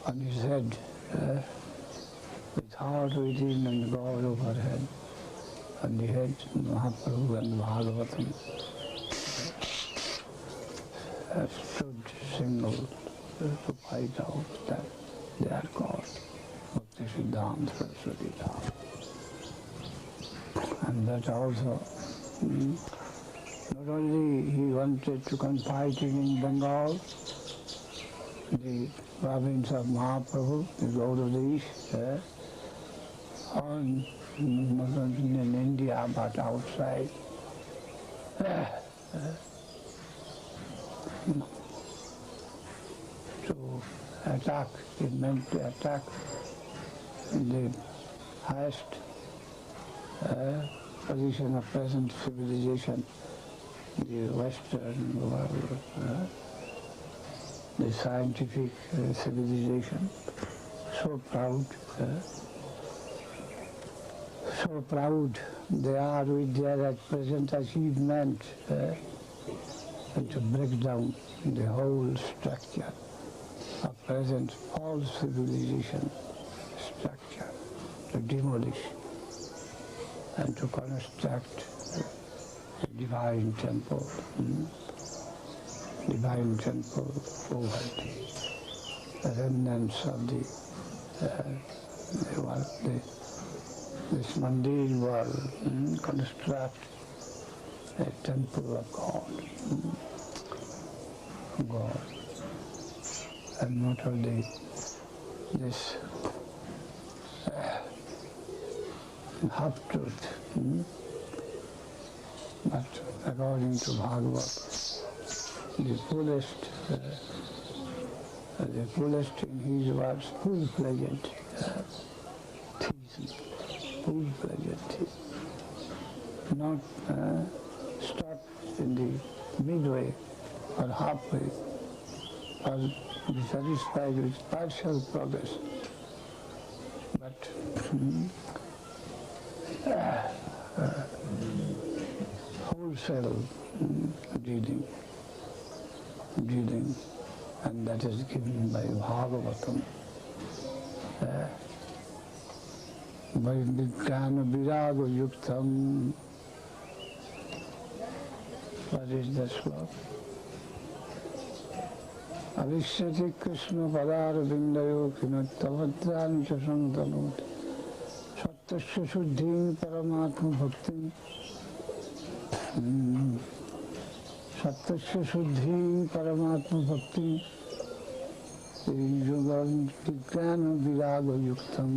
on his head, with heart within and God overhead. On the head, Mahaprabhu and Bhagavatam stood single to fight out that they are God, Bhakti Siddhanta Saraswati Thakur. And that also, not only he wanted to come fighting in Bengal, the province of Mahaprabhu, the God of the East, on not only in India but outside. To attack, it meant to attack the highest position of present civilization, the Western world, the scientific civilization, so proud they are with their at present achievement, and to break down the whole structure of present false civilization structure, to demolish and to construct a divine temple over the remnants of this mundane world, construct a temple of God. And not only this half-truth, but according to Bhagavad, the fullest in his words, full-fledged theism, full-fledged theism, not stop in the midway or halfway, or be satisfied with partial progress, but wholesale dealing, and that is given by Bhagavatam. By Vijnana Viraga Yuktam. What is the sloka? Avishyati Krishna Padara Vindayo Kinattavadrani Chasantanoti Sattasya Shuddhim Paramatma Bhaktim Sattasya Shuddhim Paramatma Bhaktim Vijnana Viraga Yuktam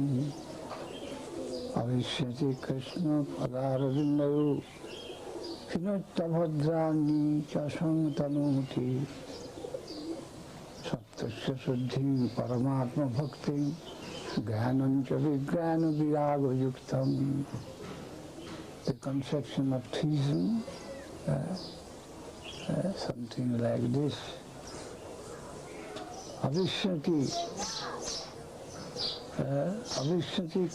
Avishyati Krishna Padara Vindayo Kinattavadrani Chasantanoti Sattasya Shuddhim Paramatma Bhaktim Jnanancha Vijnana Viraga Yuktam. The conception of theism, something like this. Avishyati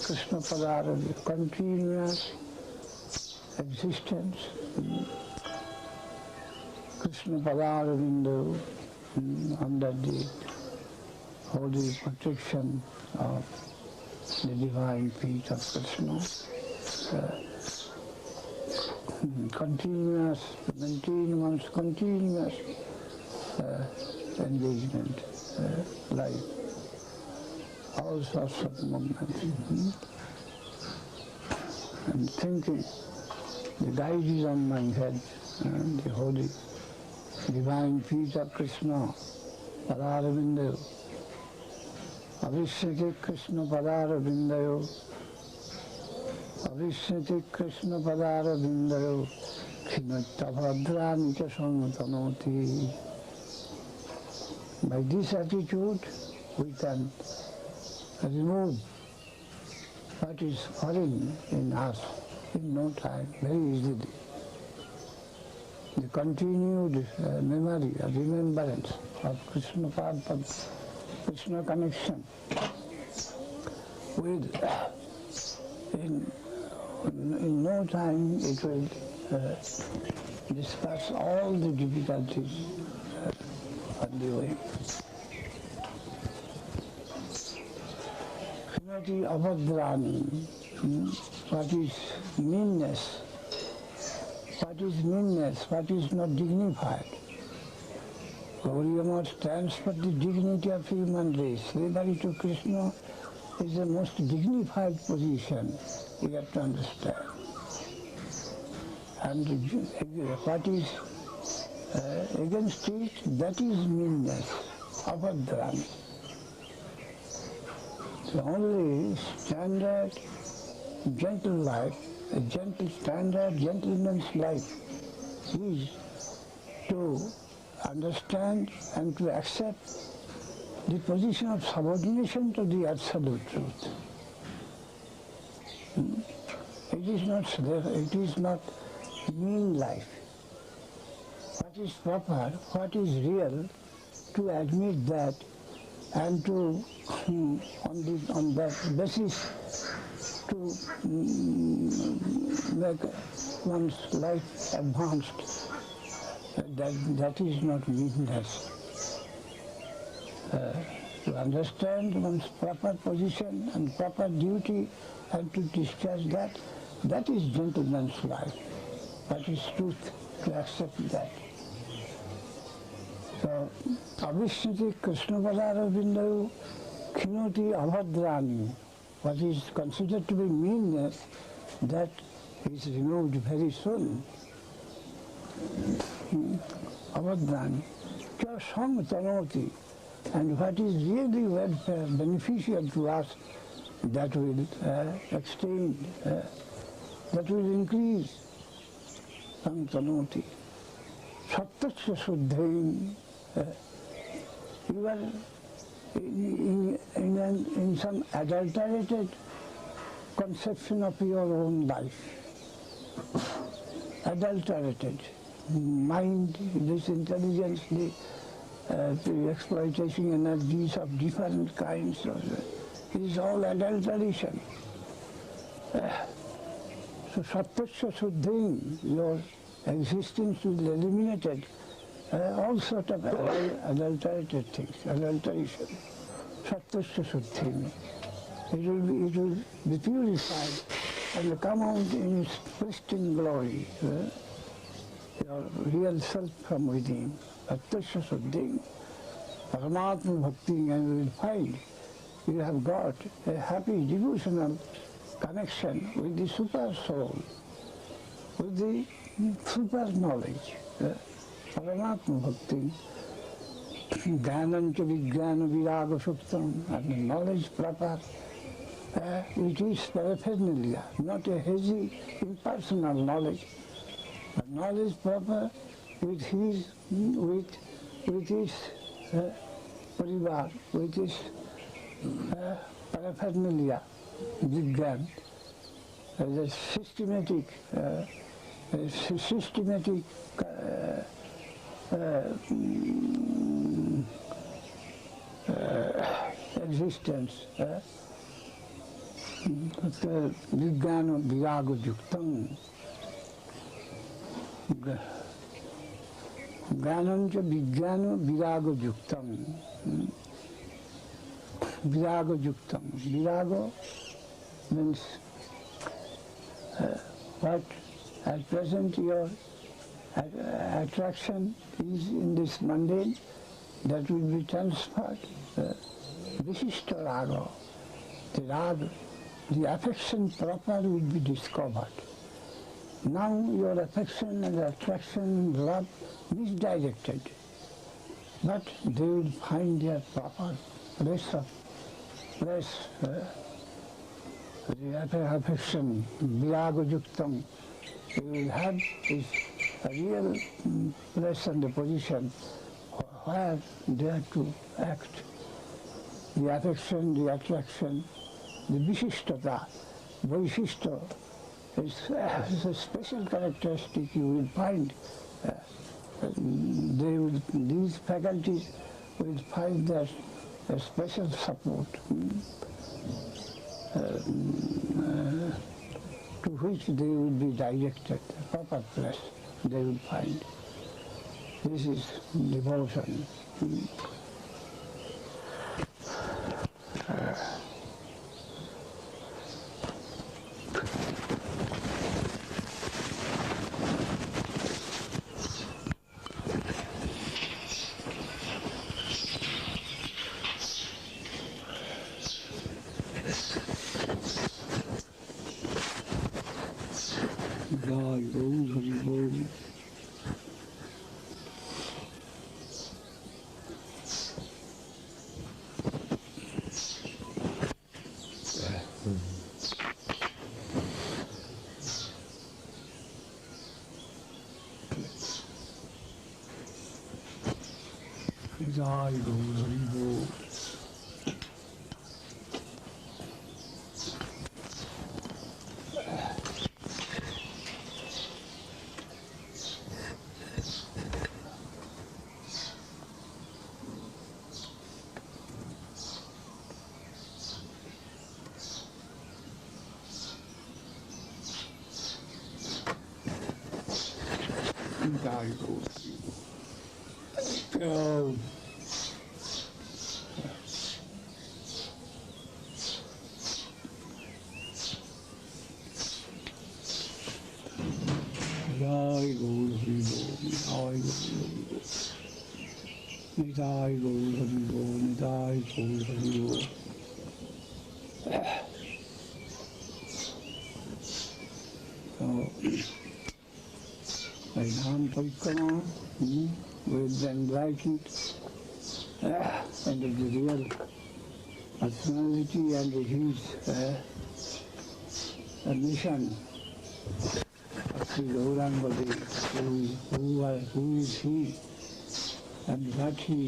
Krishna Padara, continuous existence. Krishna Padara window, under the holy protection of the divine feet of Krishna. Continuous, continuous engagement, life, all sorts of movements. And thinking, the guide is on my head, the holy divine feet of Krishna, Padara Vindayo. Avishyati Krishna Padara Vindayo. Avishyati Krishna Padara Vindayo. Khinattavadrani Chasantanoti. By this attitude, we can remove what is foreign in us in no time, very easily. The continued memory, remembrance of Krishna Padma, Krishna connection with, in no time it will disperse all the difficulties on the way. Kinoti abhadrani. What is meanness? What is meanness? What is not dignified? Gauriya Math stands for the dignity of human race. Sridhari to Krishna is the most dignified position you have to understand. And what is against it, that is meanness, abhadrani. The only standard gentle life, a gentle standard gentleman's life is to understand and to accept the position of subordination to the absolute truth. It is not mean life. What is proper, what is real, to admit that and to on that basis to make one's life advanced. That is not meanness. To understand one's proper position and proper duty and to discharge that, that is gentleman's life. That is truth, to accept that. So, Abhishniti Krishna Padaravindayu Kinoti Abhadrani, what is considered to be meanness, that is removed very soon. Abhadrani. Kyasam tanoti. And what is really welfare, beneficial to us, that will extend, that will increase. Sam tanoti. Sattasya suddhain. You are in some adulterated conception of your own life. Adulterated. Mind, this intelligence, the exploitation energies of different kinds. It is all adulteration. So Sattasya Suddhain, your existence will eliminate all sort of adulterated things, adulteration. Sattasya Suddhain. It will be purified and come out in its pristine glory. Your real self from within. Sattasya Suddhain. Paramatma Bhakti, and you will find you have got a happy devotional connection with the super soul, with the super knowledge. Paramatma Bhakti. Jnanam cha vijnana viraga suktam, and the knowledge proper, which is paraphernalia, not a hazy, impersonal knowledge, but knowledge proper with his parivar, with his paraphernalia, vijnan, as a systematic existence. Vijnana viraga yuktam. Jnanam cha vijnana viraga yuktam. Viraga yuktam. Viraga means what at present your attraction is in this mundane, that will be transferred. Vishishta raga, the raga, the affection proper will be discovered. Now your affection and attraction, love, misdirected, but they will find their proper place. The affection, viraga yuktam, they will have is a real place and the position where they have to act. The affection, the attraction, the vishishtata, vaishishta, is a special characteristic you will find. These faculties will find their special support, to which they will be directed, the proper place they will find. This is devotion. Jai Guru Hari Bol. Jai Guru Hari Bol. Jai Guru. Oh. Jai Guru Hari Bol. Jai Guru Hari Bol. Jai Guru Hari Bol. Vedam Parikrama with the enlightened and of the real personality and his mission of Sri Gauranga Dev, who is he and what he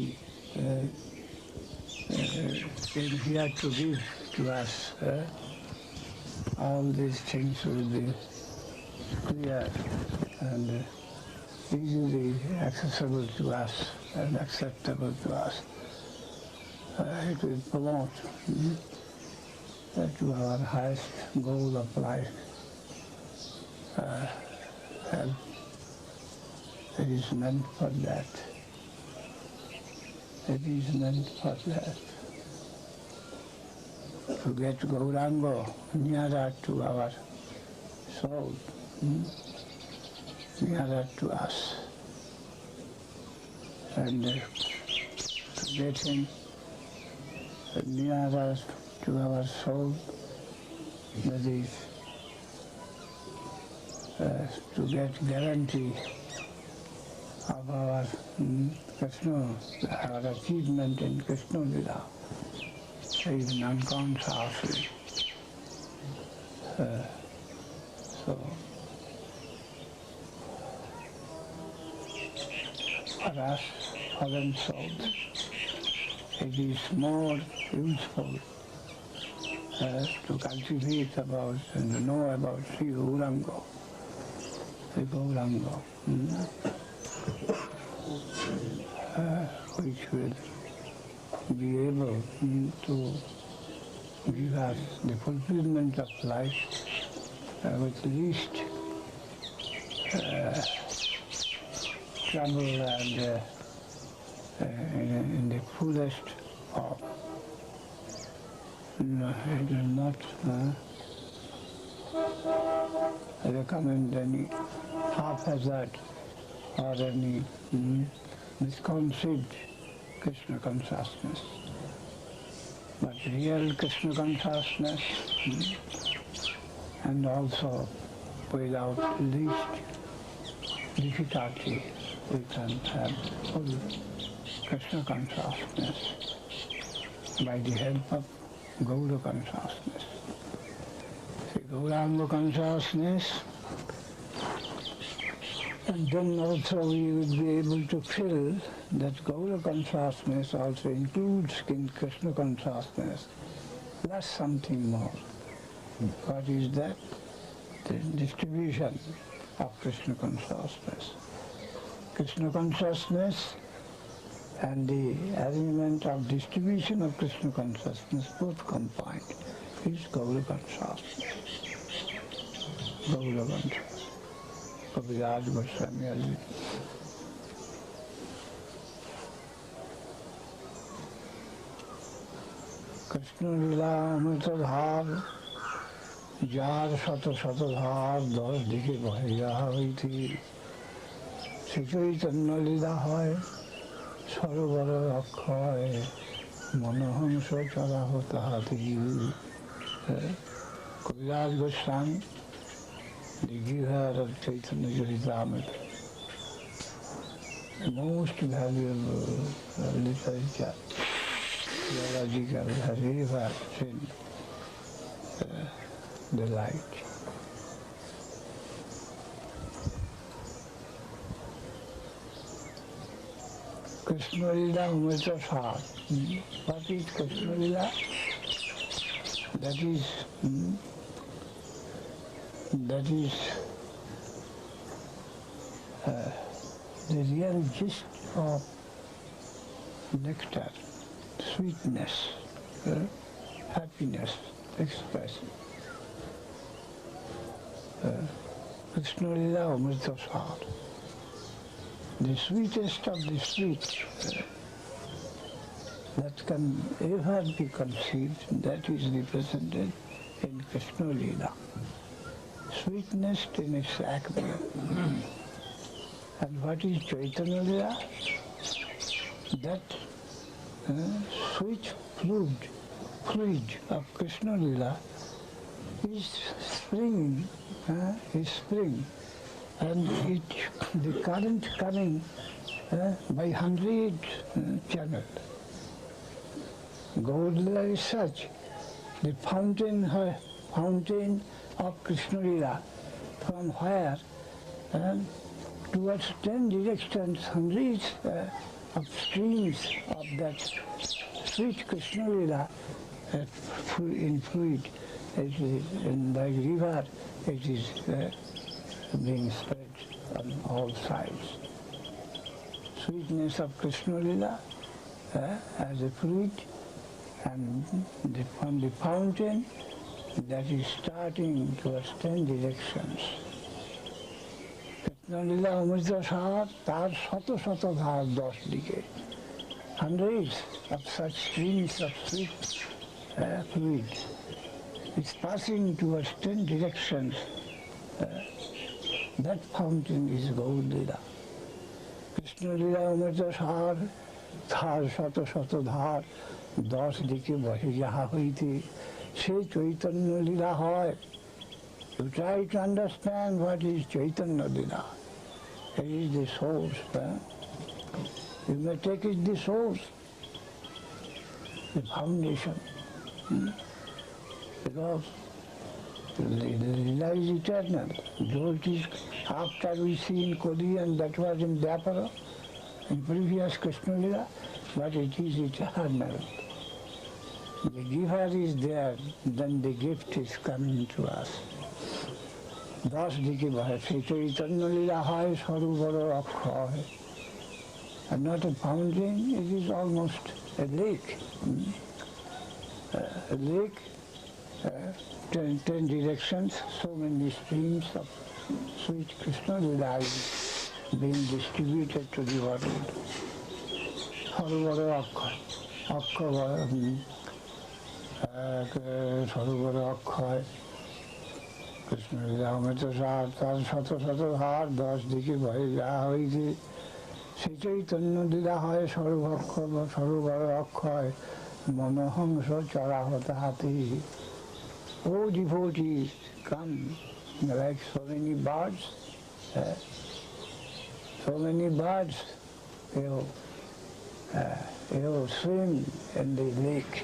came here to give to us. All these things will be clear and easily accessible to us and acceptable to us. It will promote to our highest goal of life. And it is meant for that. It is meant for that. To get Gauranga nearer to our soul, nearer to us, and to get him nearer to our soul, that is, to get guarantee of our Krishna, our achievement in Krishna Lila, even unconsciously. So, for us, fallen souls, it is more useful to cultivate about and to know about Sri Gauranga, which will be able to give us the fulfillment of life with least trouble and in the fullest form. No, it will not recommend any haphazard or any misconceived Krishna consciousness, but real Krishna consciousness and also without least difficulty we can have full Krishna consciousness by the help of Gaura consciousness. See, Gauranga consciousness, and then also we will be able to feel that Gaura consciousness also includes in Krishna consciousness plus something more. What is that? The distribution of Krishna consciousness. Krishna consciousness and the arrangement of distribution of Krishna consciousness both combined is Gaura consciousness. Gaura consciousness. Kaviraj Goswami has written. Krishna Lila Amritadhar jar शत शतधार दस दिखे बहैया हुई थी श्रीचैतन्य लीला है सरोवर अक्षय मनोहंस चला होता थी कविराज Goswami the giver of Chaitanya Charitamrita, the most valuable literature, theological, has ever seen the light. Krishna Lila Umrita Sar. What is Krishna Lila? That is the real gist of nectar, sweetness, happiness expressed. Krishna Lila Amrita Sar. The sweetest of the sweet that can ever be conceived, that is represented in Krishna Lila. Sweetness in its acme. And what is Chaitanya Lila? That sweet fluid of Krishna Lila is spring, and the current coming by hundred channels. Gaur Lila is such, the fountain of Krishna Lila, from where towards 10 directions, hundreds of streams of that sweet Krishna Lila in fluid, in the river, it is being spread on all sides. Sweetness of Krishna Lila as a fluid, and from the fountain that is starting towards 10 directions. Krishna Lila Amrita Sar, tar shato dhar 10 dike. Hundreds of such streams of sweet fluid. It's passing towards 10 directions. That fountain is Gaur Lila. Krishna Lila Amrita Sar, tar shato dhar 10 dike bahe jaha hoite, se Chaitanya Lila hoy. You try to understand what is Chaitanya Lila. It is the source. You may take it the source, the foundation. Because the Lila is eternal. Though it is after we see in Koli, and that was in Dwapara, in previous Krishna Lila, but it is eternal. The giver is there, then the gift is coming to us. 10 দিকে বহে, সেই চৈতন্য লীলা হয় সরোবর অক্ষয়. And not a fountain, it is almost a lake. A lake, 10 directions, so many streams of sweet Krishna Lila is being distributed to the world. Sarovar Akshay, Sarovar Akshay. Krishna Lila Amrita Sar, tar shato dhar 10 dike bahe jaha hoite, se Chaitanya Lila hoy সরোবর অক্ষয়, মনোহংস চরাহতা হাতি. Oh devotees, come like so many birds, you swim in the lake.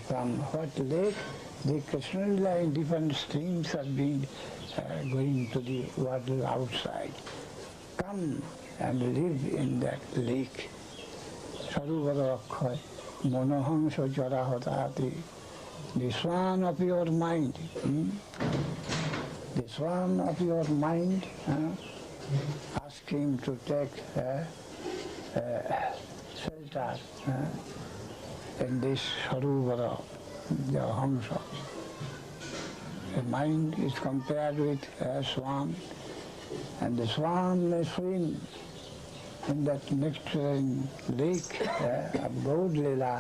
From what lake? The Krishna Lila in different streams are being going to the water outside. Come and live in that lake. Saruvara Akhay, Monohamsa Jarahotati. The swan of your mind. The swan of your mind. Ask him to take shelter in this Saruvara, the Hamsa. The mind is compared with a swan, and the swan may swim in that nectarine lake of Gaur Lila,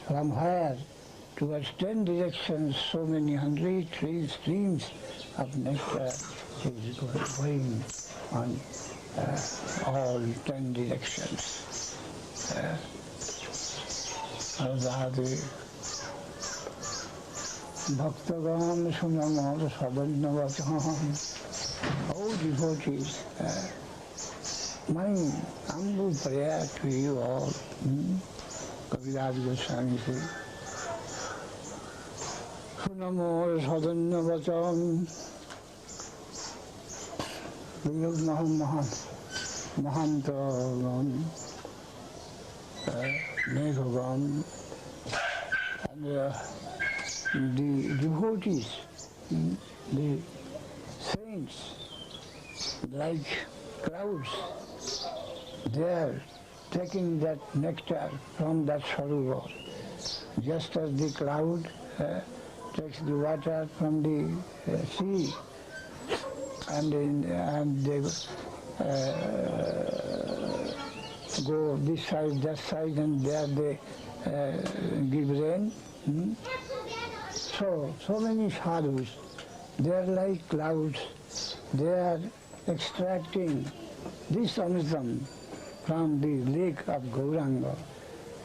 from where towards 10 directions, so many hundred streams of nectar is going on all 10 directions. Bhaktagan Sunamar Sadhanavacham. Oh devotees, my humble prayer to you all, Kaviraj Goswami says, Sunamar Sadhanavacham. Mahantagan, Meghagan, and the devotees, the saints, like clouds, they are taking that nectar from that sarovar, just as the cloud takes the water from the sea, and they go this side, that side, and there they give rain. So many sadhus, they are like clouds. They are extracting this amritam from the lake of Gauranga,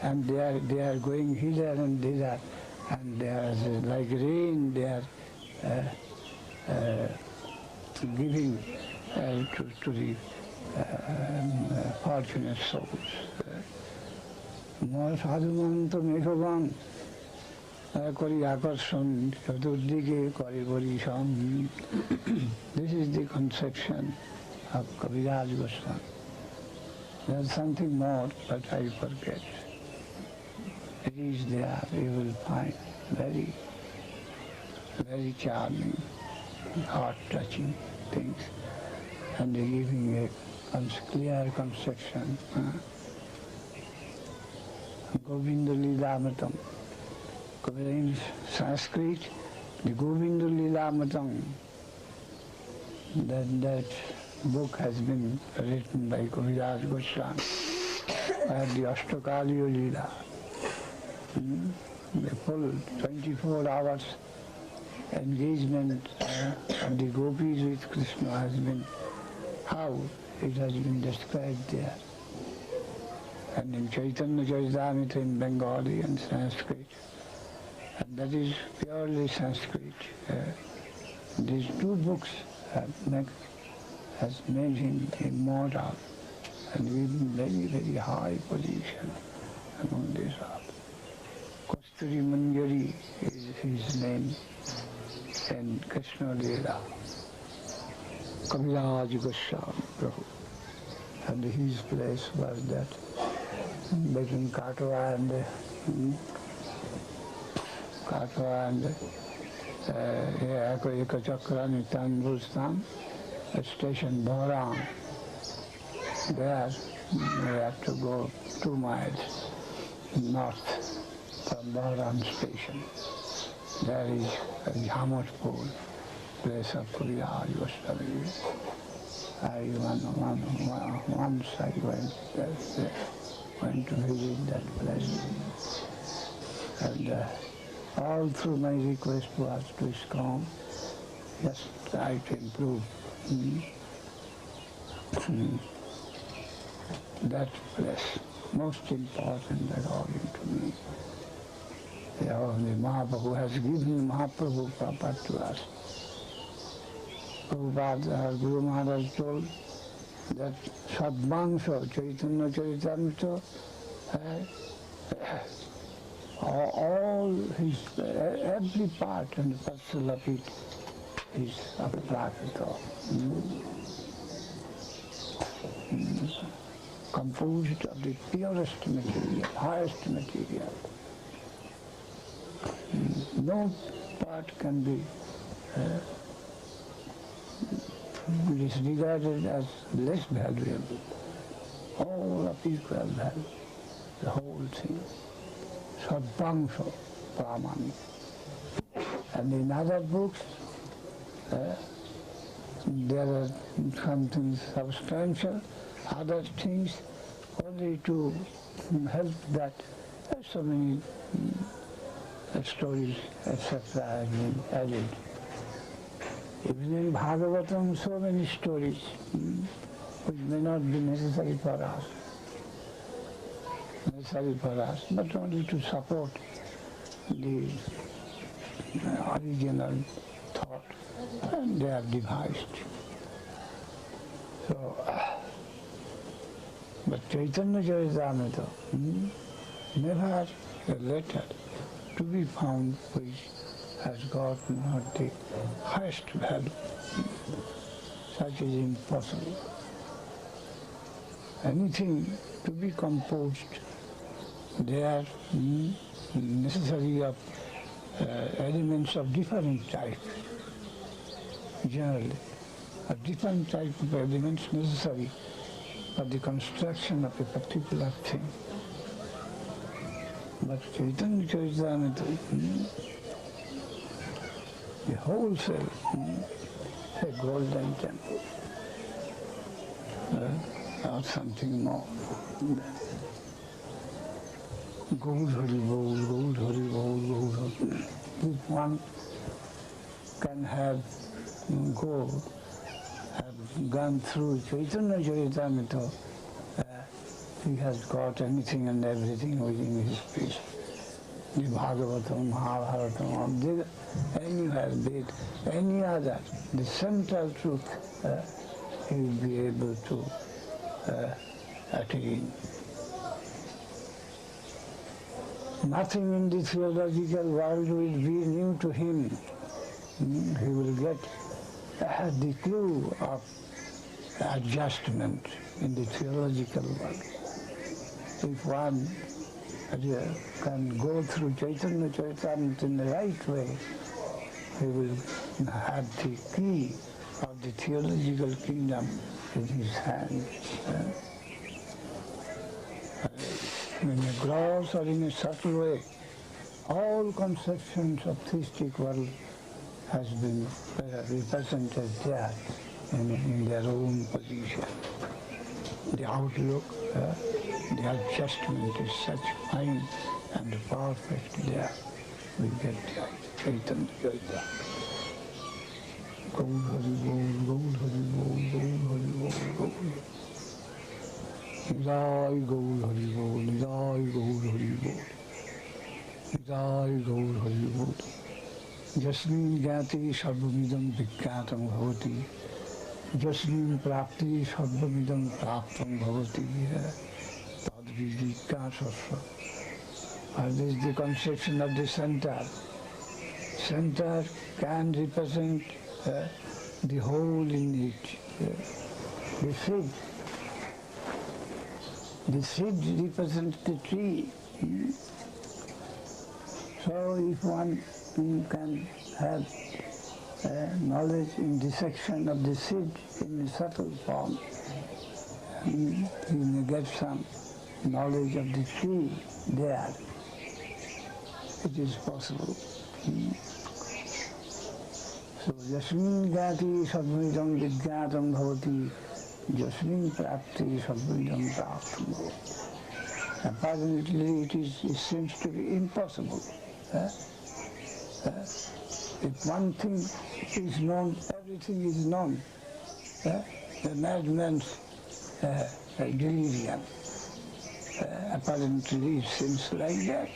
and they are going hither and thither, and they are like rain. They are giving to the fortunate souls. More sadhuman to Meghavan kori akarsan chaturdige kori varisam. This is the conception of Kaviraj Goswami. There is something more, but I forget. It is there, you will find very, very charming, heart-touching things, and they're giving a clear conception. Govinda Lilamritam. In Sanskrit, the Govinda Lilamritam, that book has been written by Kaviraj Goswami, at the Ashtakaliya Lila. The full 24 hours engagement of the gopis with Krishna has been, how it has been described there. And in Chaitanya Charitamrita in Bengali and Sanskrit. And that is purely Sanskrit. These two books has made him immortal and given very, very high position among this earth. Kasturi Manjari is his name in Krishna Lila. Kaviraj Goswami Prabhu. And his place was that between Katwa and Ekachakra Nitanbustam, station Bharam. There we have to go 2 miles north from Bharam station. There is Jamatpur, place of Kaviraj Goswami. Once I went to visit that place, and all through my request was to ISKCON, just try to improve that place, most important according to me. The Mahaprabhu has given Mahaprabhu Prabhupada to us. Prabhupada, our Guru Maharaj told that Sadvangsha, Chaitanya Charitamrita, all his, every part and parcel of it is Aprakita. Composed of the purest material, highest material. No part can be regarded as less valuable. All of equal value, the whole thing. Sadvangsha Pramani. And in other books, there are something substantial, other things only to help that. So many stories, etc. have been added. Even in Bhagavatam, so many stories which may not be necessary for us, but only to support the original thought, and they are devised. So, but Chaitanya Charitamrita never a letter to be found which has got not the highest value. Such is impossible. Anything to be composed, they are necessary of elements of different type, generally. A different type of elements necessary for the construction of a particular thing. But Chaitanya Charitamrita, the wholesale, a golden temple, or something more. Gold Hari Bol, Gold Hari Bol, Gold Hari. If one can have gone through Chaitanya Charitamrita, he has got anything and everything within his speech. The Bhagavatam, Mahabharatam, anywhere, be it any other, the central truth, he will be able to attain. Nothing in the theological world will be new to him. He will get the clue of adjustment in the theological world. If one can go through Chaitanya Charitamrita in the right way, he will have the key of the theological kingdom in his hand. In a gross or in a subtle way, all conceptions of theistic world has been represented there in their own position. The outlook, the adjustment is such fine and perfect there. We get Chaitanya Charitamrita. Gold Hari Bol, Gold Hari Bol, Gold Hari Bol, Gold. Nidai Gold Hari Bol, Nidai Gold Hari Bol, Nidai Gold Hari Bol. Jasmin Jati Sarvamidam Vikyatam Bhavati, Jasmin Prapti Sarvamidam Praptam Bhavati, Tadvidika Sasva. This is the conception of the center. Center can represent the whole in it. The seed. The seed represents the tree. So if one can have knowledge in dissection of the seed in a subtle form, he may get some knowledge of the tree there. It is possible. So, Jasmin Gati Sadvidam Vidyatam Bhavati, Jasmin Prapti Sadvidam Praptam Bhavati. Apparently it seems to be impossible. If one thing is known, everything is known. The madman's delirium. Apparently it seems like that.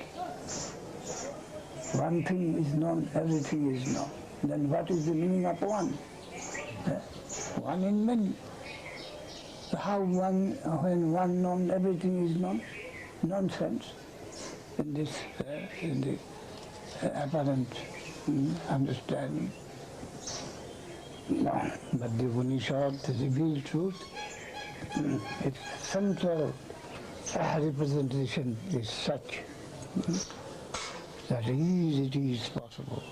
One thing is known, everything is known. Then what is the meaning of one? One in many. How one, when one known, everything is known? Nonsense in this, in the apparent understanding. No, but the Upanishad, the revealed truth, its central representation is such that it is possible.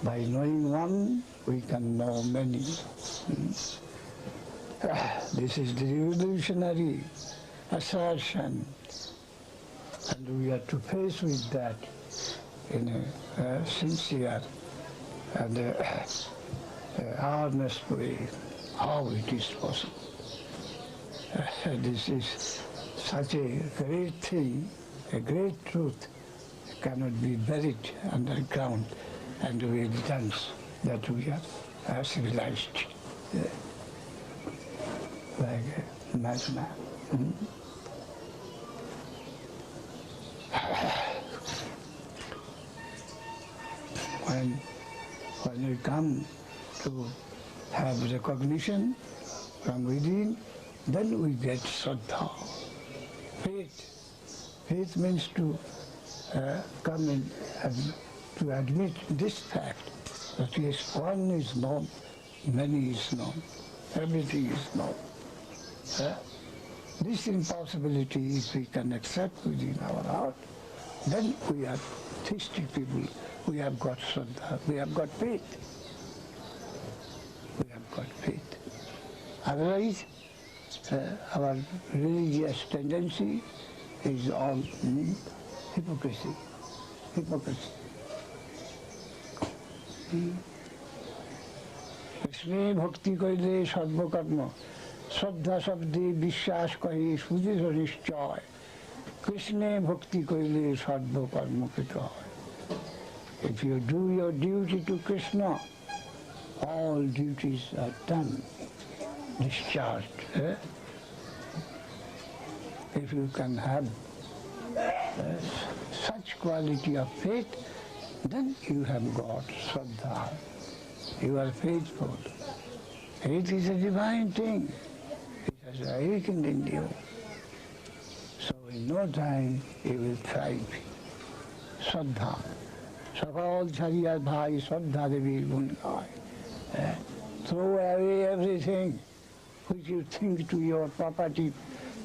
By knowing one, we can know many. This is the revolutionary assertion, and we are to face with that in a sincere and earnest way, how it is possible. This is such a great thing, a great truth, cannot be buried underground and we dance that we are civilized, like a madman. then when we come to have recognition from within, then we get Shraddha. Faith. Faith means to come in and to admit this fact that yes, one is known, many is known, everything is known. This impossibility, if we can accept within our heart, then we are theistic people. We have got Shraddha, we have got faith. We have got faith. Otherwise, our religious tendency is all hypocrisy. Hypocrisy. Krishna bhakti kaile sarva karma, Shraddha sabdi vishwas kahi sudhir nishchay. Krishna bhakti kaile sarva karma kito hai. If you do your duty to Krishna, all duties are done, discharged. If you can have such quality of faith, then you have got Shraddha. You are faithful. Faith is a divine thing. It has awakened in you. So in no time you will thrive. Shraddha. Sakal Chariya Bhai Shraddha Devi Gungai. Throw away everything which you think to your property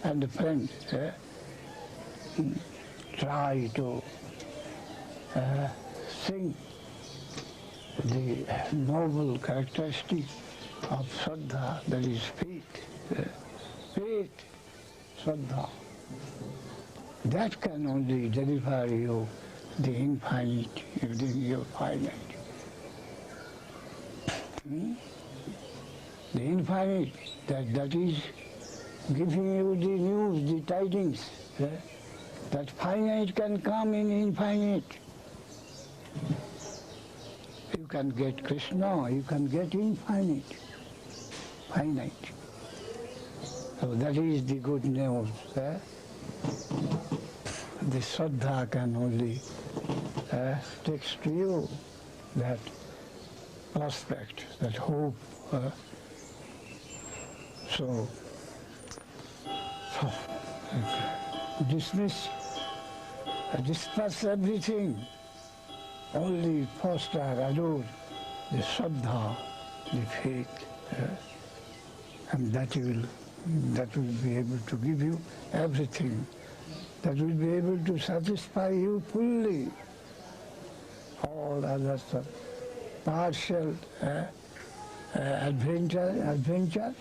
and friends. Try to sing the noble characteristic of Shraddha, that is faith. Faith, Shraddha. That can only deliver you the infinite within your finite. The infinite, that is giving you the news, the tidings, that finite can come in infinite. You can get Krishna, you can get infinite, finite. So that is the good news. The Shraddha can only takes to you that prospect, that hope. So dismiss everything, only foster, adore the Shraddha, the faith, and that will be able to give you everything, that will be able to satisfy you fully. All others are partial adventure,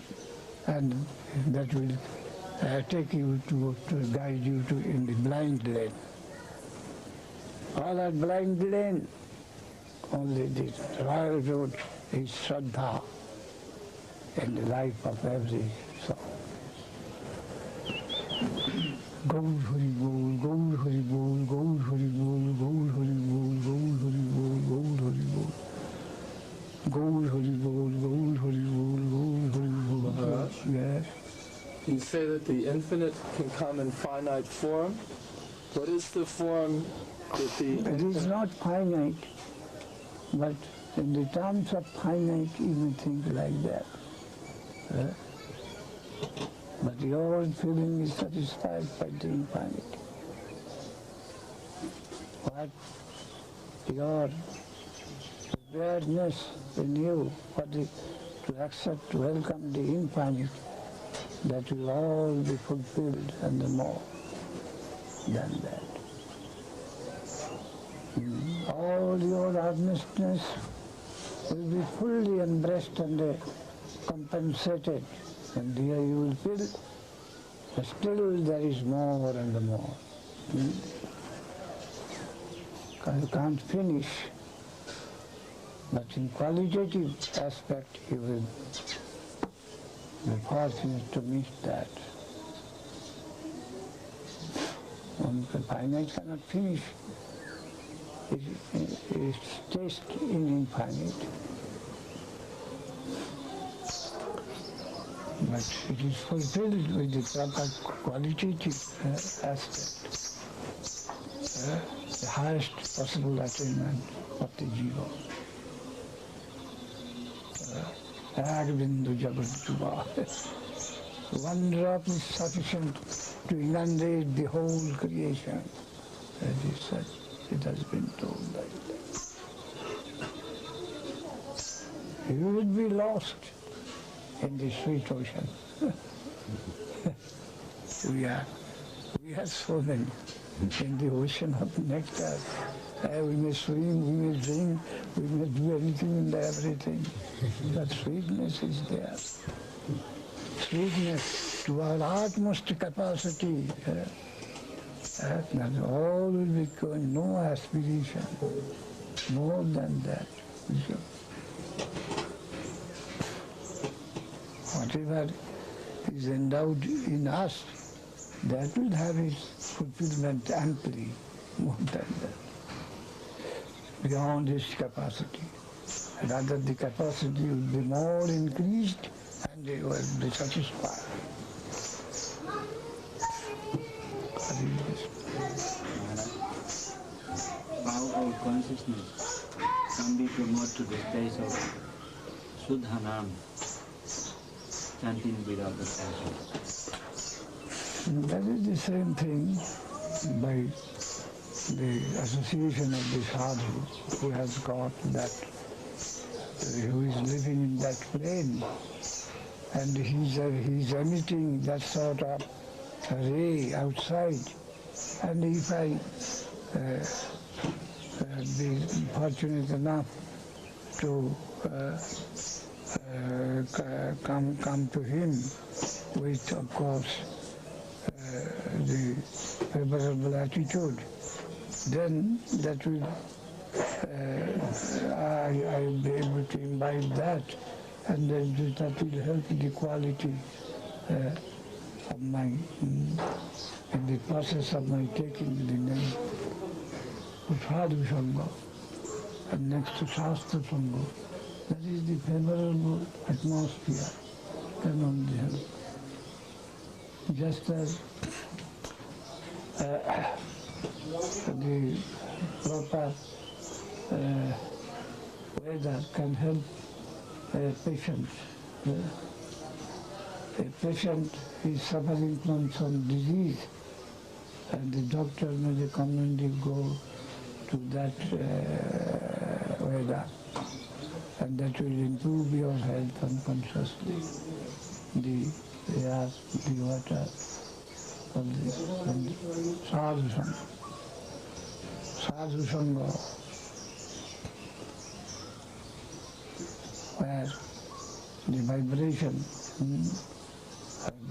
and that will take you to guide you to in the blind lane. All are blind lane. Only the royal road is Shraddha in the life of every soul. Gaur Hari Bol, Gaur Hari Bol, Gaur Hari Bol, Gaur Hari Bol, Gaur Hari Bol, Gaur Hari Bol. Gaur Hari Bol, Gaur Hari Bol, Gaur Hari Bol. Maharaj, yes. You say that the infinite can come in finite form. What is the form that the It is not finite, but in the terms of finite you may think like that. But your feeling is satisfied by the infinite. What your preparedness in you, to accept, to welcome the infinite, that will all be fulfilled and the more than that. All your earnestness will be fully embraced and compensated, and here you will feel that still there is more and more. You can't finish, but in qualitative aspect you will be fortunate to meet that. One finite cannot finish its taste in infinite. But it is fulfilled with the proper qualitative aspect. the highest possible attainment of the jiva. Agvindu Jagadjuva. One drop is sufficient to inundate the whole creation. As he said, it has been told like that. You would be lost in the sweet ocean. We are swimming in the ocean of nectar. We may swim, we may drink, we may do anything and everything. But sweetness is there. Sweetness to our utmost capacity. That all will be going, no aspiration, more than that. Whatever is endowed in us, that will have its fulfillment amply, more than that, beyond its capacity. Rather, the capacity will be more increased and they will be satisfied. How our consciousness can be promoted to the space of Shuddha Nam, chanting without the passion? That is the same thing by the association of the sadhu who has got that, who is living in that plane, and he's emitting that sort of ray outside. And if I be fortunate enough to come to him with, of course, the favorable attitude, then that will I will be able to imbibe that, and then that will help the quality of my, in the process of my taking the name of Sadhu Sangha, and next to Shastra Sangha. That is the favorable atmosphere can only help. Just as the proper weather can help a patient. A patient is suffering from some disease, and the doctor may recommend go to that weather, and that will improve your health unconsciously. The air, the water, and sadhu sangha. Sadhu sangha, where the vibration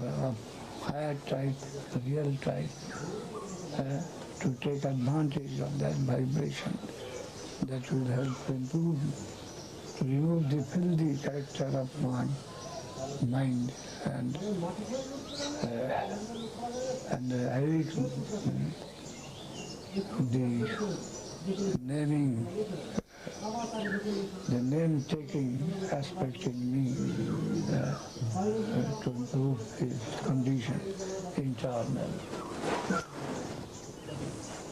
of higher type, real type, to take advantage of that vibration, that will help improve, to remove the filthy character of mind and the naming, the name-taking aspect in me to improve his condition internally.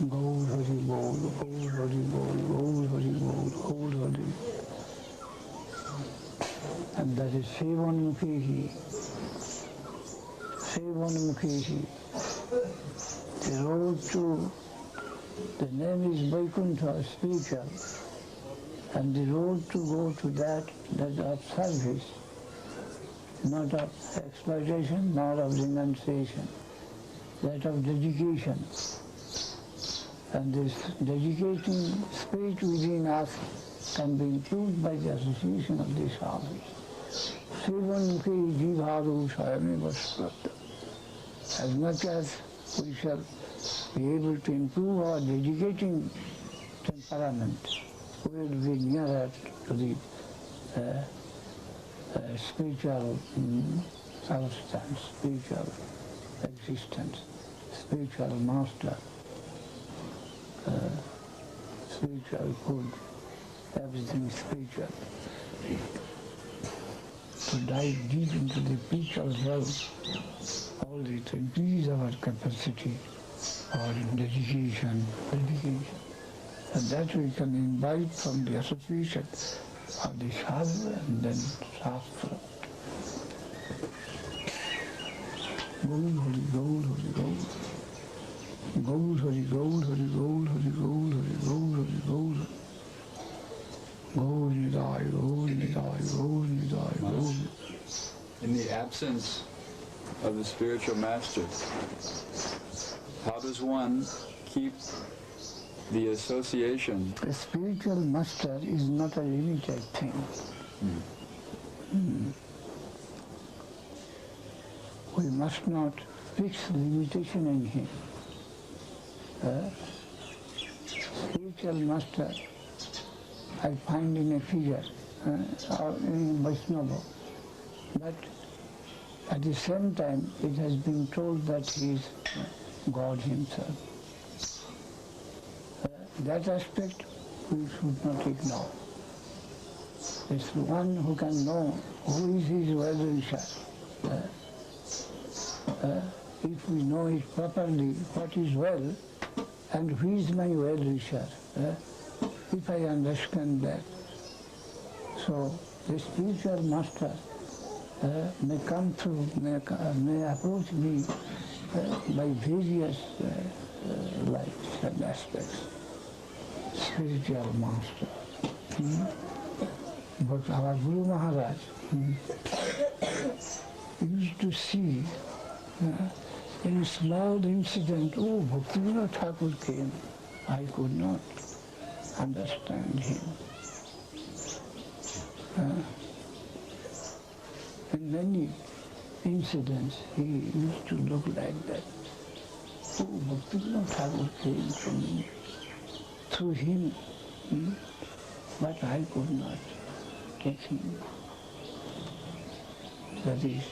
Gaur Hari Bol, Gaur Hari Bol, Gaur Hari Bol, Gaur Hari. And that is Sevanmukhi. Sevanmukhi. The road to, the name is Vaikuntha, spiritual, and the road to go to that of service, not of exploitation, not of renunciation, that of dedication. And this dedicating spirit within us can be improved by the association of the sadhus. Sevanmukhi jivharu swayameva sprata. As much as we shall be able to improve our dedicating temperament, we will be nearer to the spiritual substance, spiritual existence, spiritual master, spiritual food, everything spiritual. To dive deep into the spiritual realm, all to increase our capacity or dedication. And that we can invite from the association of the sadhu and then shastra. Gold, Hari Gold, Hari Gold. Gold, Hari Gold, Hari Gold, Hari Gold, Hari Gold, Hari Gold. Gold Nidai, Gold Nidai, Gold Nidai, Gold. In the absence of the spiritual master, how does one keep the association? A spiritual master is not a limited thing. We must not fix limitation in him. Spiritual master, I find in a figure or in Vaishnava, but at the same time it has been told that he is God himself. That aspect we should not ignore. It's the one who can know who is his well-wisher. If we know it properly, what is well, and who is my well-wisher, if I understand that. So the spiritual master may come through, may approach me by various lights and aspects. Spiritual master. But our Guru Maharaj used to see in a small incident, oh, Bhaktivinoda Thakur came. I could not understand him. In many incidents, he used to look like that. Oh, Bhaktivinoda Thakur came from me, through him, but I could not take him. That is,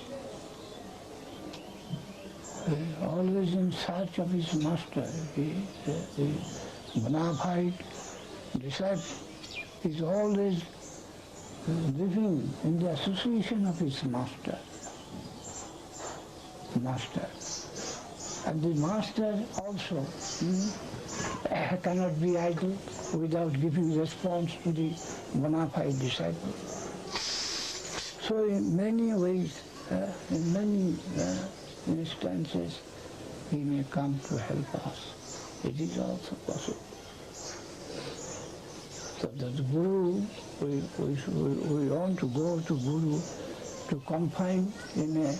always in search of his master. The bona fide disciple is always living in the association of his master. And the master also cannot be idle without giving response to the bona fide disciple. So in many ways, in many instances, he may come to help us. It is also possible. So that the Guru, we want to go to Guru to confine in a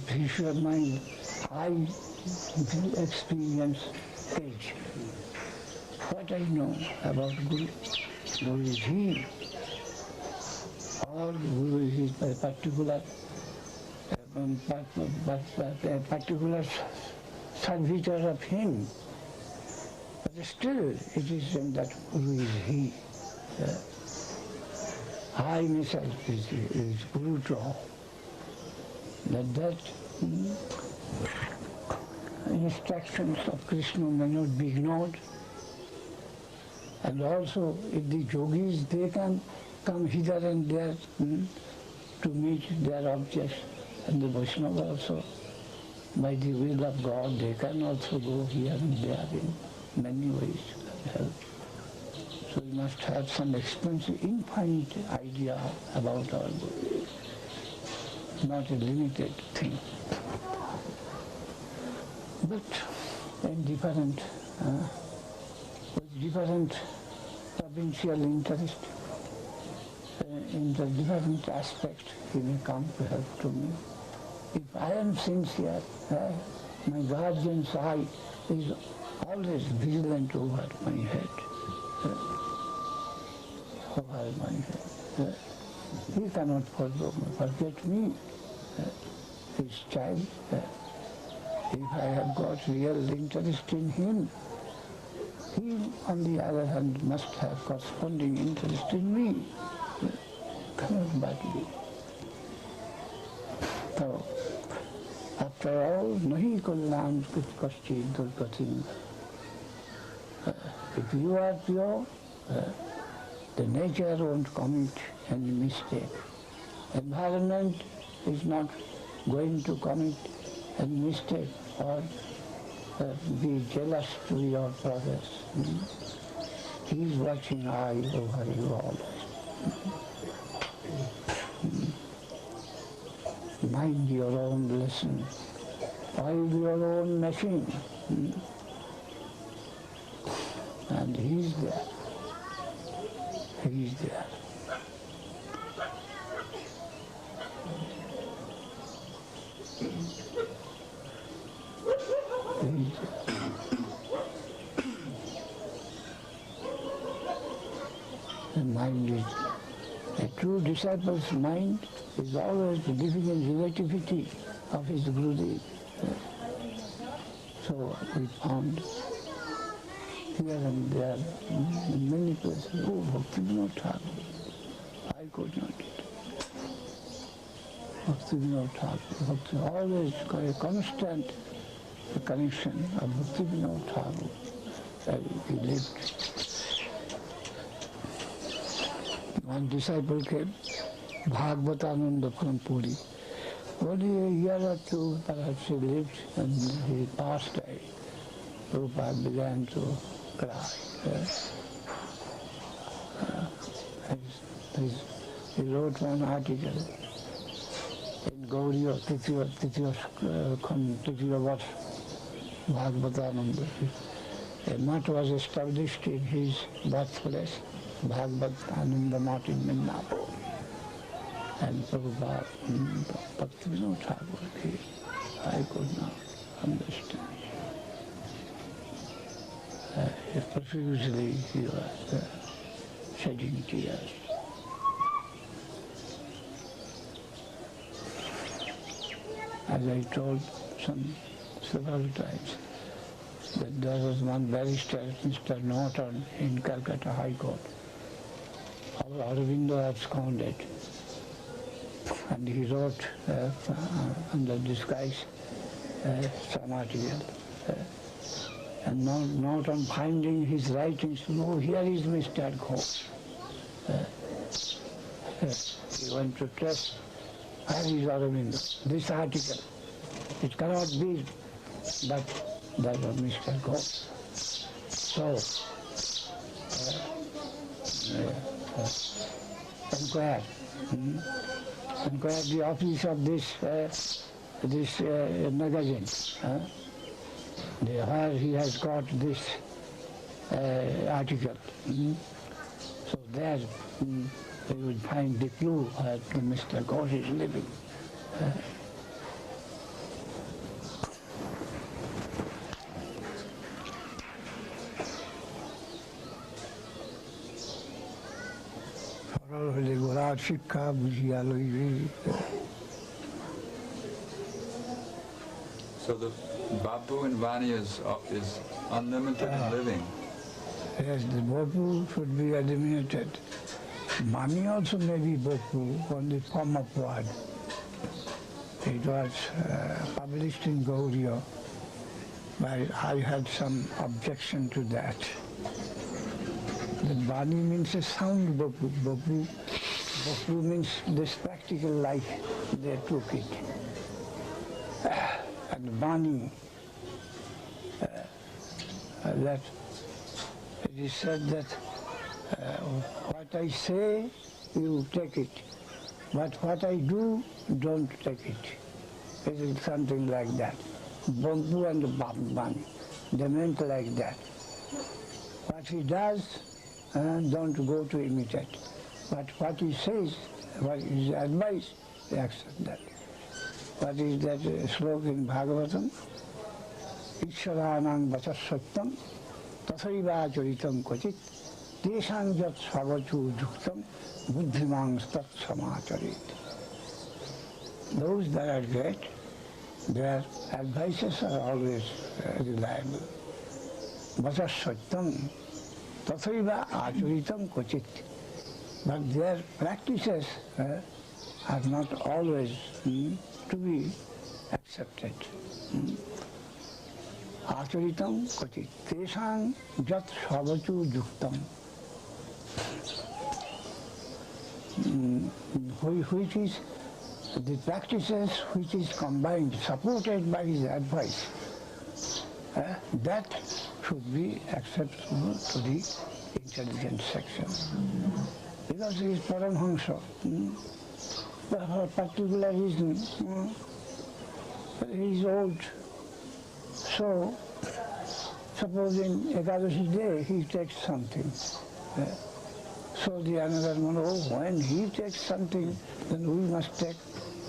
fisherman high experience age. What I know about Guru, Guru is he. All Guru is a particular servitor of him. But still it is in that Guru is he. I myself is Guru to all. That instructions of Krishna may not be ignored. And also if the yogis, they can come hither and there to meet their objects. And the Vaishnava also, by the will of God, they can also go here and there in many ways to help. So we must have some expensive, infinite idea about our Guru, not a limited thing. But in different, with different provincial interest, in the different aspect, he may come to help to me. If I am sincere, my guardian's eye is always vigilant over my head. Over my head. He cannot forget me, his child. If I have got real interest in him, he, on the other hand, must have corresponding interest in me. Cannot but be. So, after all, nahi kullam kaschid durgatim. If you are pure, the nature won't commit any mistake. Environment is not going to commit any mistake or be jealous to your progress. He is watching eye over you always. Mind your own lesson. Oil your own machine. And he is there. He is there. The mind is, a true disciple's mind is always living in relativity of his Gurudev. So we found here and there, in many places, oh, Bhaktivinoda Thakur, I could not get it. Bhaktivinoda Thakur, always a constant connection of Bhaktivinoda Thakur. He lived. One disciple came, Bhagavatananda from Puri. Only a year or two perhaps he lived and he passed away. Prabhupada began to cry. He wrote one article in Gauriya, Titiya Vash, Bhagavatananda. A math was established in his birthplace, Bhagavatananda Math in Midnapur. And Prabhupada, Bhaktivinoda Thakur, I could not understand. Profusely he was shedding tears. As I told several times, that there was one barrister, Mr. Norton, in Calcutta High Court. Aurobindo absconded. And he wrote under disguise some article. And not on finding his writings, oh, here is Mr. Ghosh. He went to test, where is Aurobindo? This article, it cannot be, but that was Mr. Ghosh. So, inquire the office of this magazine. Where he has got this article. So there they would find the clue where Mr. Ghosh is living. So the Bapu and Vani is unlimited in living. Yes, the Bapu should be eliminated. Vani also may be Bapu on the form of word. It was published in Gauriya, but I had some objection to that. The Vani means a sound Bapu. Bapu means this practical life, they took it. And Vani, that it is said that what I say, you take it, but what I do, don't take it. It is something like that. Bapu and Vani, they meant like that. What he does, don't go to imitate. But what he says, what his advice, they accept that. What is that slogan in Bhagavatam? Ishvaranang vachasattam tasaiva charitam kvachit teshang jat svavachu juktam buddhimang stat samacharit. Those that are great, their advices are always reliable. Vachasattam tasaiva acharitam kvachit. But their practices are not always to be accepted. Acharitam kvachit teshang jat svavachu juktam. Which is the practices which is combined, supported by his advice, that should be acceptable to the intelligent section. Because he is Paramhamsa. For a particular reason, he is old. So, supposing Ekadashi day, he takes something. So the another one, when he takes something, then we must take.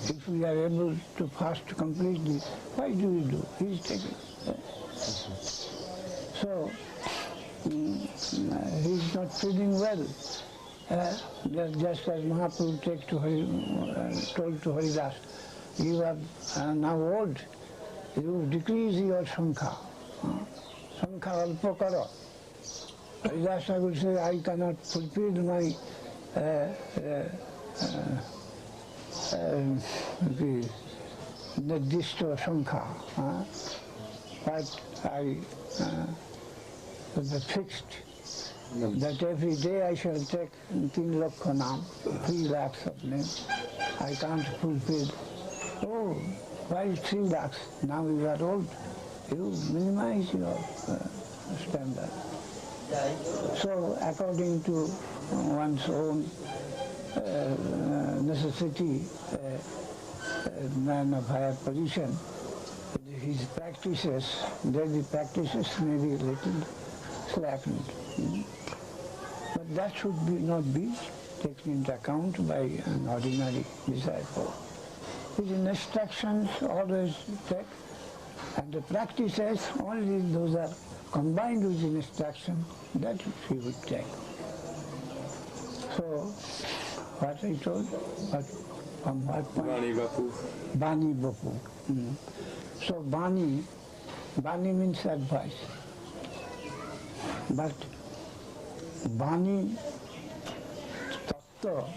If we are able to fast completely, why do we do? He is taking. So, he is not feeling well. Just as Mahaprabhu told to Haridas, you are now old, you decrease your sankha. Sankha alpo karo. Haridas Thakur say, I cannot fulfill my Nirdishta sankha, but I the fixed that every day I shall take 3 lakh naam, 3 lakhs of names. I can't fulfill. Oh, why 3 lakhs? Now you are old. You minimize your standard. So according to one's own necessity, man of higher position, his practices, daily practices may be a little slackened. But that should not be taken into account by an ordinary disciple. His instructions always take, and the practices, only those are combined with instruction, that he would take. So, what I told, from what point? Bani Bapu. Bani Bapu. So Bani means advice. But Bani Tattva,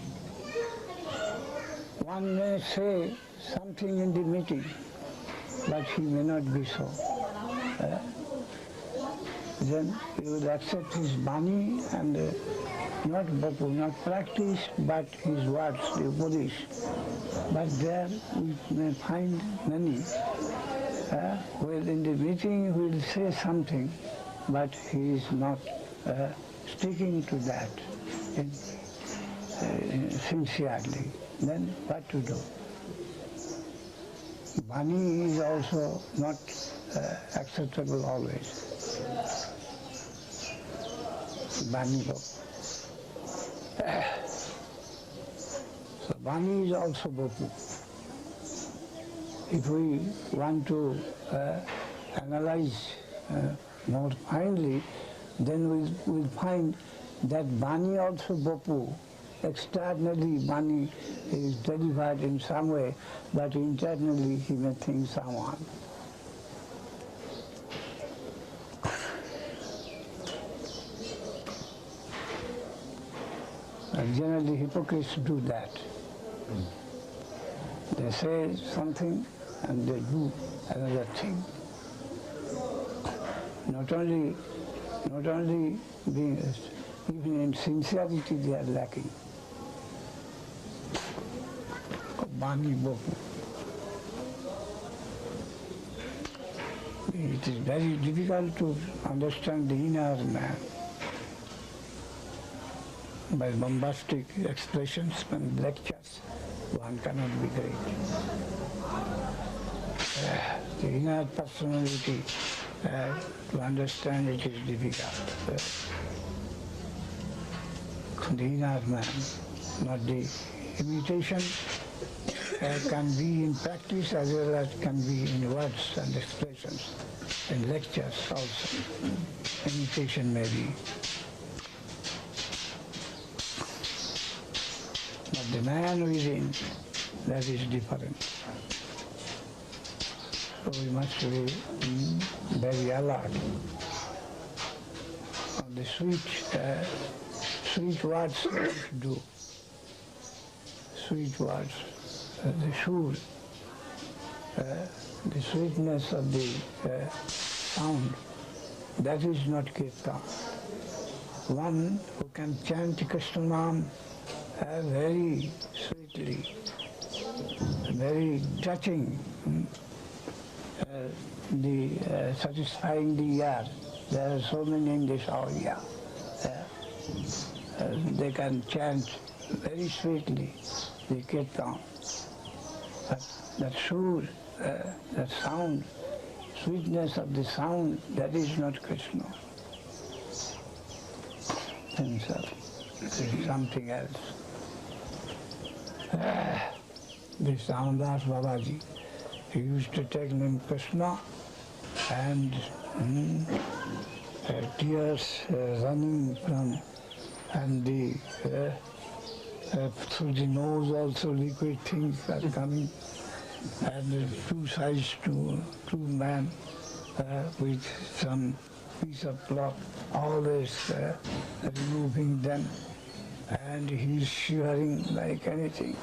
one may say something in the meeting, but he may not be so. Then you will accept his Bani and not Bapu, not practice, but his words, the Upadesh. But there we may find many where in the meeting we will say something, but he is not sticking to that sincerely. Then what to do? Bani is also not acceptable always. Bani Bapu. So Bani is also Bapu. If we want to analyze more finely, then we'll find that Bani also Bapu. Externally Bani is delivered in some way, but internally he may think someone. And generally hypocrites do that. They say something and they do another thing. Not only being, even in sincerity they are lacking. Bani Bapu. It is very difficult to understand the inner man by bombastic expressions and lectures. One cannot be great. The inner personality, to understand it is difficult. The inner man, not the imitation, can be in practice as well as can be in words and expressions. In lectures also, imitation may be. But the man within, that is different. So we must be very alert on the sweet words do. Sweet words, the shul, the sweetness of the sound, that is not kirtan. One who can chant Krishna Nam very sweetly, very touching, satisfying the ear. There are so many in this area. They can chant very sweetly the kirtan. But that sur, that sound, sweetness of the sound, that is not Krishna himself. It is something else. This Ramadas Babaji, he used to take name Krishna and tears running from, and the through the nose also liquid things are coming, and two sides to two men with some piece of cloth, always removing them, and he's shivering like anything.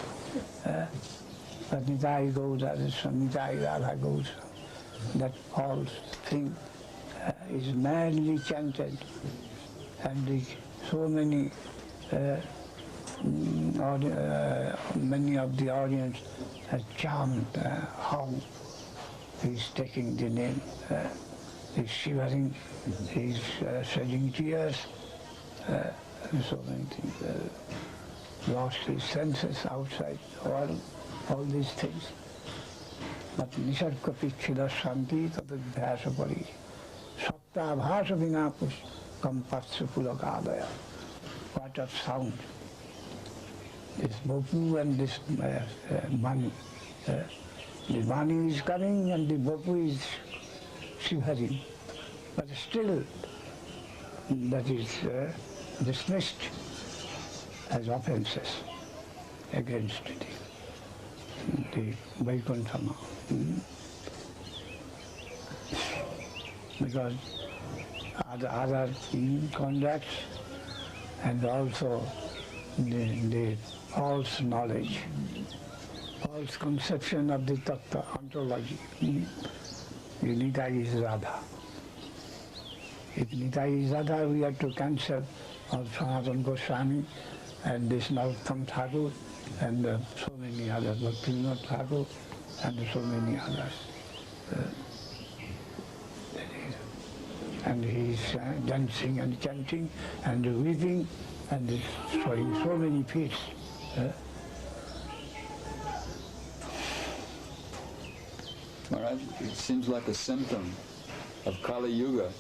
But Nitai Gauda, Nitai Radha Gauda, that whole thing is madly chanted, and so many many of the audience are charmed how he's taking the name. He's shivering, he's shedding tears, and so many things. Lost his senses outside, all these things. But Nisarga Pichila Shanti Tadadhyasa Pari Sapta Bhasa Vinapush Kampatsa Pulakadaya. What a sound. This Bapu and this Mani. The Mani is coming and the Bapu is shivering. But still, that is dismissed as offenses against the Vaikuntama. Because other conducts and also the false knowledge, false conception of the tattva, ontology. Nitai is Radha. If Nitai is Radha, we have to cancel all Sanatana Goswami and this Narottam Thakur and so many others, Bhaktivinoda Thakur and so many others. And he's dancing and chanting and weeping and showing so many feats. Maharaj, it seems like a symptom of Kali Yuga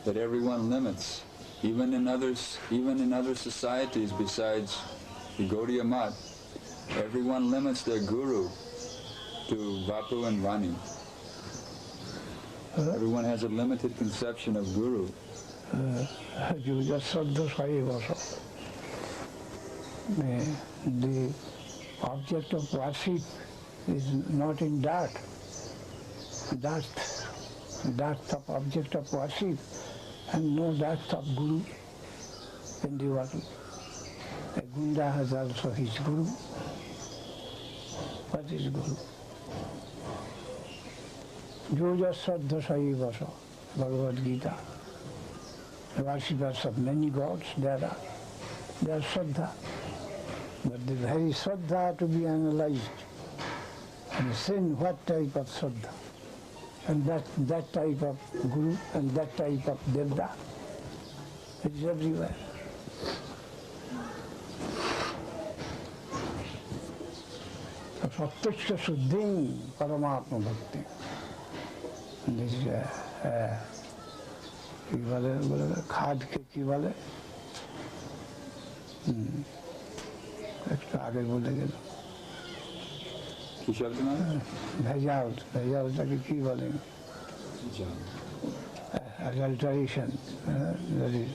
that everyone limits, even in other societies besides the Gaudiya Math, everyone limits their guru to Vapu and Vani. Everyone has a limited conception of guru. The object of worship is not in that. That of object of worship and no that of guru in the world. A Gunda has also his guru. What is guru? Joja Saddha Sai Vasa, Bhagavad Gita. The worshippers of many gods there are. They are Saddha. But the very Saddha to be analyzed and seen what type of Saddha. And that type of Guru and that type of Devda is everywhere. Satyaksha Suddhim Paramatma Bhakti. This खाद के की वाले extra आगे बोलेंगे की शब्द में भेजाल तक की बोलेंगे adulteration that is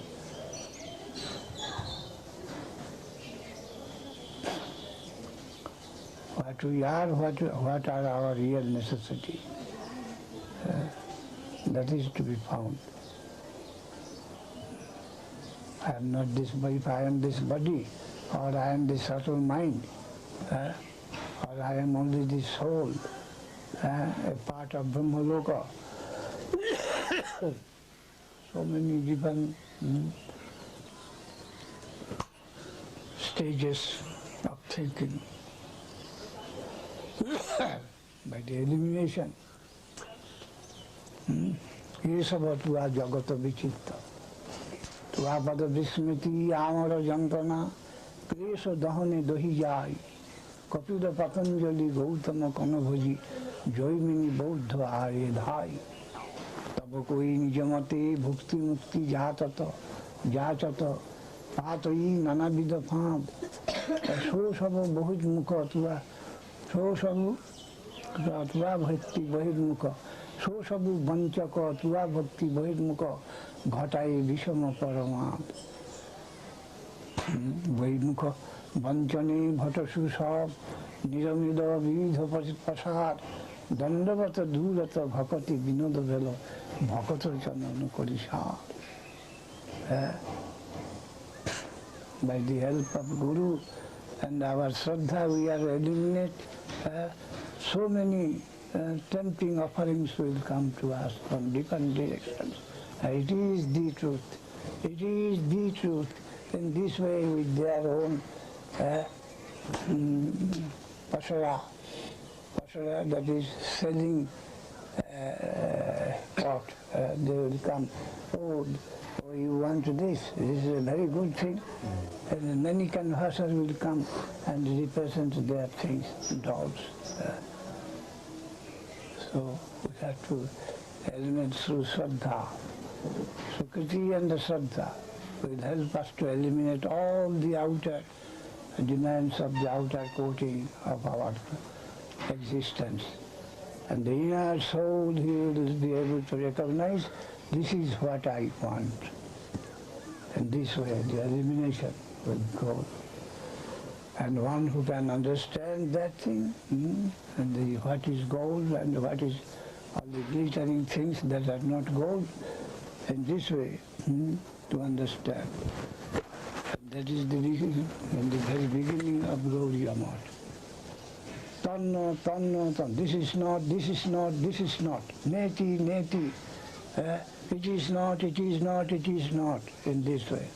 what we are, what are our real necessities. That is to be found. I am not this body, I am this body, or I am the subtle mind, or I am only the soul, a part of Brahmaloka. So many different stages of thinking. By the elimination ये सब तुआ जगत विचित्र तुआ पद विस्मृति आमर जंत्रणा क्लेश दहने दही जाय कपिल पतंजलि गौतम कनभोजी जयमिनी बौद्ध आर्य धाय तब कोई निजमते भुक्ति मुक्ति जाचत पातई नानाविध फाँप सो सब बहुत मुख तुआ सो सब तुआ भक्ति बहिर्मुख सो सब वंचक तुआ भक्ति बहिर्मुख घटाए विषम परमा बहिर्मुख वंचने भटसु सब निरमिद विविध प्रसाद दंडवत दूरत भकति विनोद भेल भकत चंदन करिसार by the help of Guru and our Shraddha we are eliminate so many tempting offerings will come to us from different directions. It is the truth. It is the truth. In this way with their own pasara that is selling what they will come. Oh, you want this is a very good thing. And many canvassers will come and represent their things, dolls. So we have to eliminate through Shraddha. Sukriti and the Shraddha will help us to eliminate all the outer demands of the outer coating of our existence. And the inner soul, he will be able to recognize this is what I want. And this way the elimination will go. And one who can understand that thing, and what is gold and what is all the glittering things that are not gold, in this way to understand. And that is the beginning, and the very beginning of Gaudiya Math. Tanna, tanna, tanna. This is not, this is not, this is not. Neti, neti. It is not, it is not, it is not, in this way.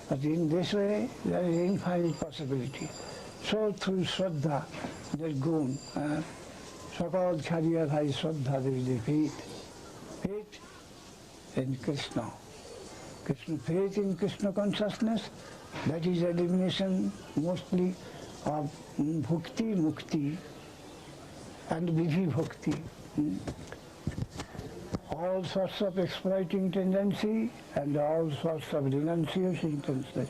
But in this way, there is infinite possibility. So through Shraddha, that gun, so-called Chariya Bhai Shraddha, there is the faith in Krishna. Faith in Krishna consciousness, that is elimination mostly of bhukti, mukti, and vibhi bhakti. All sorts of exploiting tendency and all sorts of renunciation tendency,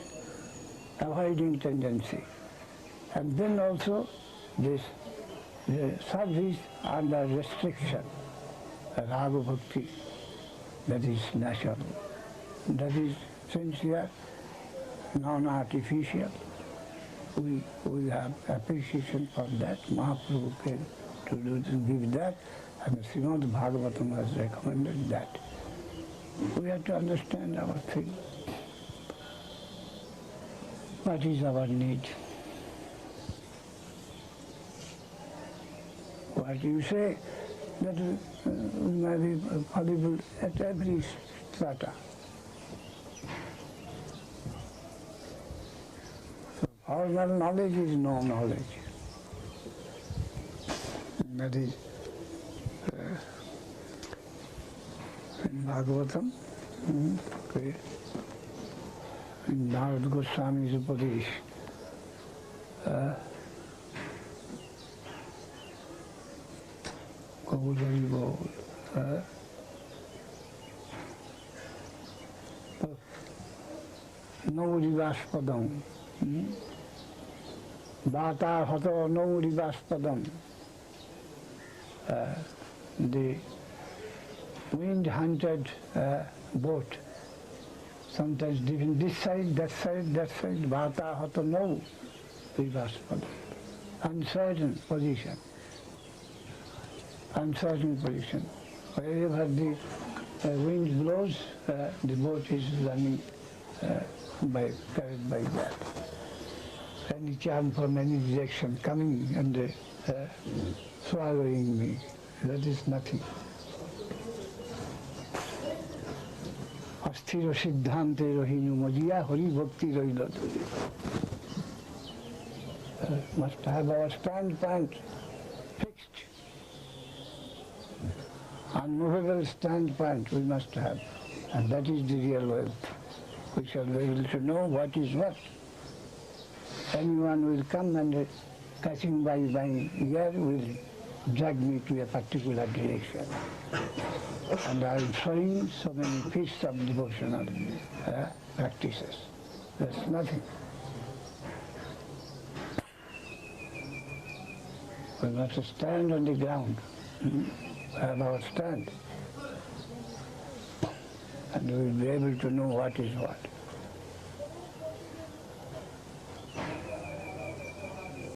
avoiding tendency. And then also this service under restriction, raga bhakti, that is natural, that is sincere, non-artificial. We have appreciation for that. Mahaprabhu came to give that, and Srimad Bhagavatam has recommended that. We have to understand our thing. What is our need? What you say, that may be fallible at every strata. So formal knowledge is no knowledge. That is in Bhagavatam, in Narad Goswami's Upadesh, Gaudari Gaud, no rivaspadam, Bhata Hato no rivaspadam. The wind-hunted boat, sometimes driven this side, that side, that side, Bhata Hato no rivaspadam. Uncertain position. Uncertain position. Wherever the wind blows, the boat is running carried by that. Any charm from any direction coming and swallowing me, that is nothing. Asthira siddhante rohinu majiya hari bhakti rohila. Must have our standpoint fixed. unmovable standpoint we must have, and that is the real wealth. We shall be able to know what is what. Anyone will come and passing by my ear will drag me to a particular direction. And I am showing so many feats of devotional practices. That's nothing. We must stand on the ground, have our stand, and we will be able to know what is what.